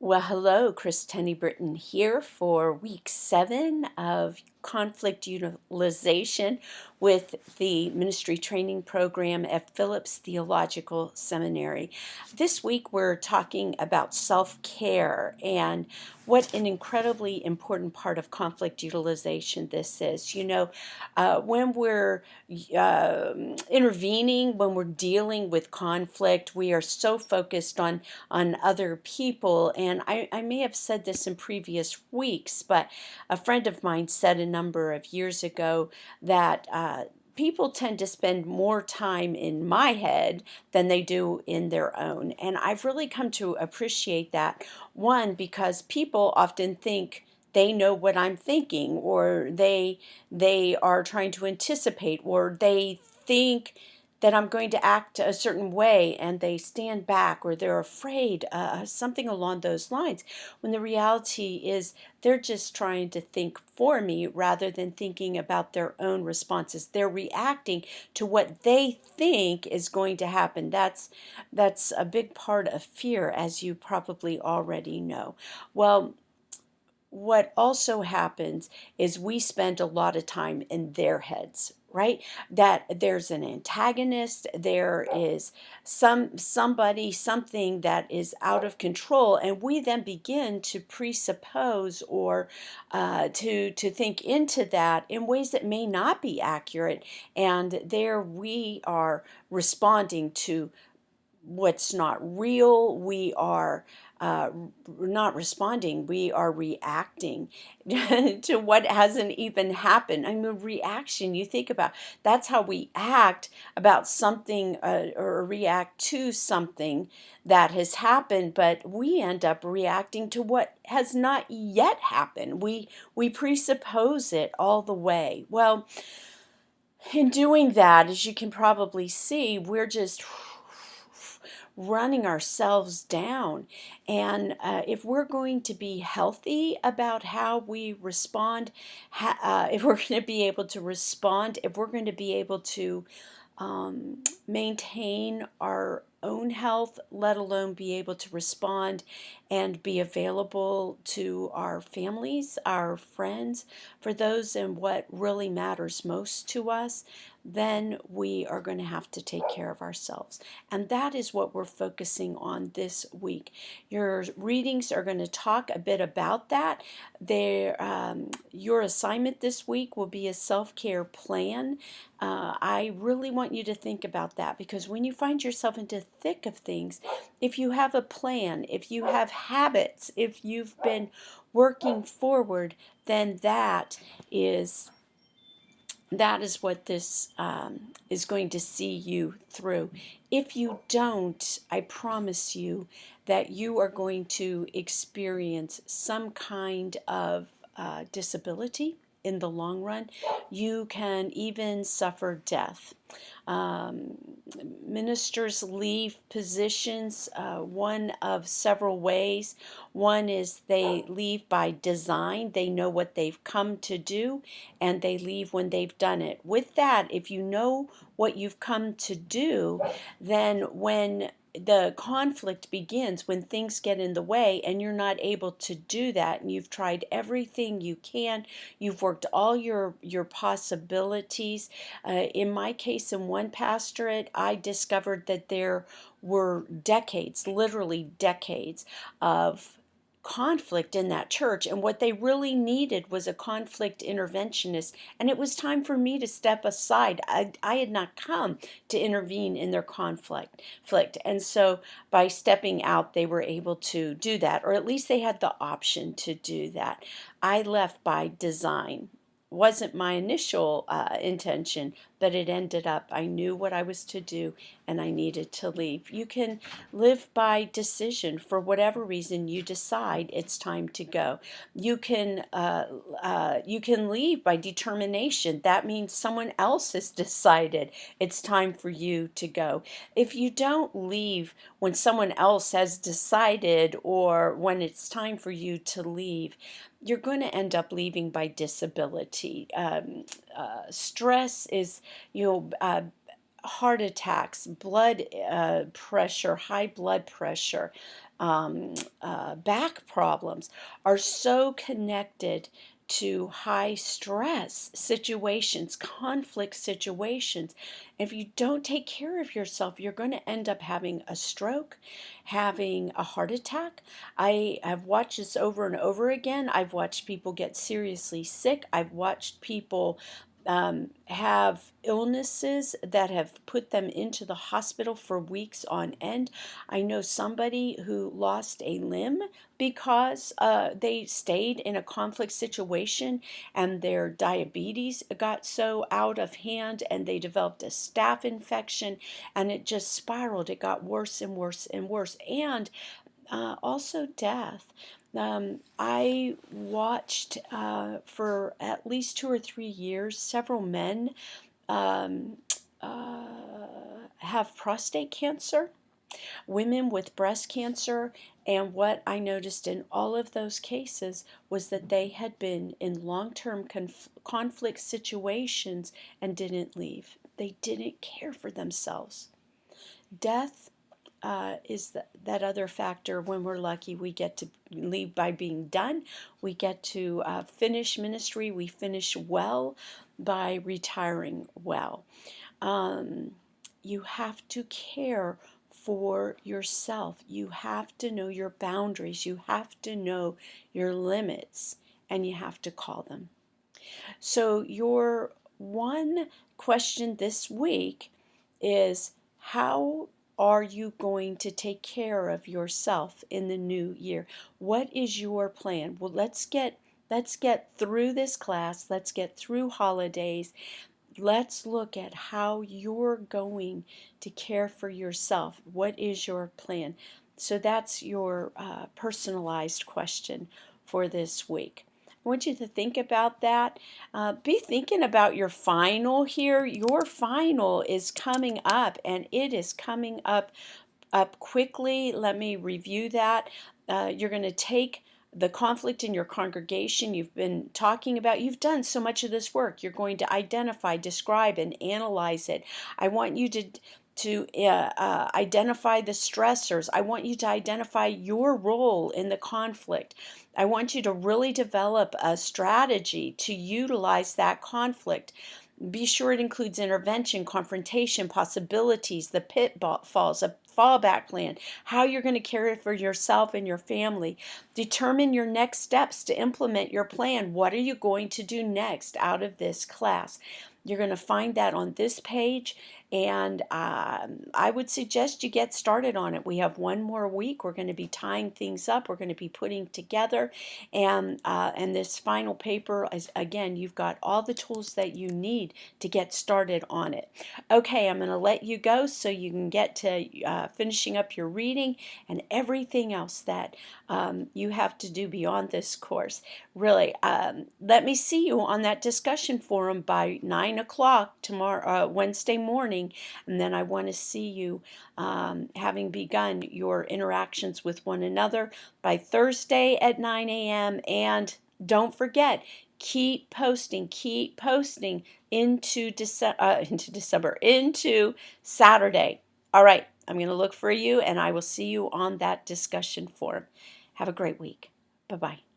Well, hello, Chris Tenny-Brittian here for week 7 of conflict utilization with the ministry training program at Phillips Theological Seminary. This week we're talking about self-care and what an incredibly important part of conflict utilization this is. When we're intervening, when we're dealing with conflict, we are so focused on other people. And I may have said this in previous weeks, but a friend of mine said a number of years ago that people tend to spend more time in my head than they do in their own. And I've really come to appreciate that. One, because people often think they know what I'm thinking, or they are trying to anticipate, or they think that I'm going to act a certain way and they stand back or they're afraid, something along those lines, when the reality is they're just trying to think for me rather than thinking about their own responses. They're reacting to what they think is going to happen. That's a big part of fear, as you probably already know. Well, what also happens is we spend a lot of time in their heads, right? That there's an antagonist, there is somebody, something that is out of control, and we then begin to presuppose or to think into that in ways that may not be accurate, and there we are responding to what's not real. We are uh, not responding, we are reacting to what hasn't even happened. I mean, reaction, you think about that's how we act about something, or react to something that has happened, but we end up reacting to what has not yet happened. We presuppose it all the way. Well, in doing that, as you can probably see, we're just running ourselves down. And if we're going to be healthy about how we respond, if we're going to be able to respond, if we're going to be able to maintain our own health, let alone be able to respond and be available to our families, our friends, for those in what really matters most to us, then we are going to have to take care of ourselves. And that is what we're focusing on this week. Your readings are going to talk a bit about that. Your assignment this week will be a self-care plan. I really want you to think about that, because when you find yourself into the thick of things, if you have a plan, if you have habits, if you've been working forward, then that is what this is going to see you through. If you don't, I promise you that you are going to experience some kind of disability in the long run. You can even suffer death. Um, Ministers leave positions one of several ways. One is they leave by design. They know what they've come to do, and they leave when they've done it. With that, if you know what you've come to do, then when the conflict begins, when things get in the way and you're not able to do that, and you've tried everything you can, you've worked all your possibilities. In my case, in one pastorate, I discovered that there were decades, literally decades, of conflict in that church, and what they really needed was a conflict interventionist. And it was time for me to step aside. I had not come to intervene in their conflict. And so by stepping out, they were able to do that, or at least they had the option to do that. I left by design. Wasn't my initial intention, but it ended up, I knew what I was to do, and I needed to leave. You can live by decision. For whatever reason you decide it's time to go. You can leave by determination. That means someone else has decided it's time for you to go. If you don't leave when someone else has decided, or when it's time for you to leave, you're going to end up leaving by disability. Stress is, heart attacks, blood pressure, high blood pressure, back problems are so connected to high stress situations, conflict situations. If you don't take care of yourself, you're going to end up having a stroke, having a heart attack. I have watched this over and over again. I've watched people get seriously sick. I've watched people have illnesses that have put them into the hospital for weeks on end. I know somebody who lost a limb because they stayed in a conflict situation and their diabetes got so out of hand and they developed a staph infection and it just spiraled. It got worse and worse and worse. And also death. I watched for at least 2 or 3 years several men um, uh, have prostate cancer, women with breast cancer, and what I noticed in all of those cases was that they had been in long-term conflict situations and didn't leave. They didn't care for themselves. Death is that other factor. When we're lucky, we get to leave by being done. We get to finish ministry. We finish well by retiring well. Um, you have to care for yourself. You have to know your boundaries. You have to know your limits, and you have to call them. So, your one question this week is, how are you going to take care of yourself in the new year? What is your plan? Well, let's get through this class. Let's get through holidays. Let's look at how you're going to care for yourself. What is your plan? So that's your personalized question for this week. I want you to think about that. Be thinking about your final here. Your final is coming up, and it is coming up quickly. Let me review that. You're going to take the conflict in your congregation you've been talking about. You've done so much of this work. You're going to identify, describe, and analyze it. I want you to identify the stressors. I want you to identify your role in the conflict. I want you to really develop a strategy to utilize that conflict. Be sure it includes intervention, confrontation, possibilities, the pitfalls, a fallback plan, how you're going to care for yourself and your family. Determine your next steps to implement your plan. What are you going to do next out of this class? You're going to find that on this page, and I would suggest you get started on it. We have one more week. We're going to be tying things up. We're going to be putting together, and this final paper is, again, you've got all the tools that you need to get started on it. Okay, I'm going to let you go so you can get to finishing up your reading and everything else that you have to do beyond this course. Really, let me see you on that discussion forum by 9 o'clock tomorrow, Wednesday morning, and then I want to see you having begun your interactions with one another by Thursday at 9 a.m. And don't forget, keep posting into December, into Saturday. All right, I'm going to look for you, and I will see you on that discussion forum. Have a great week. Bye-bye.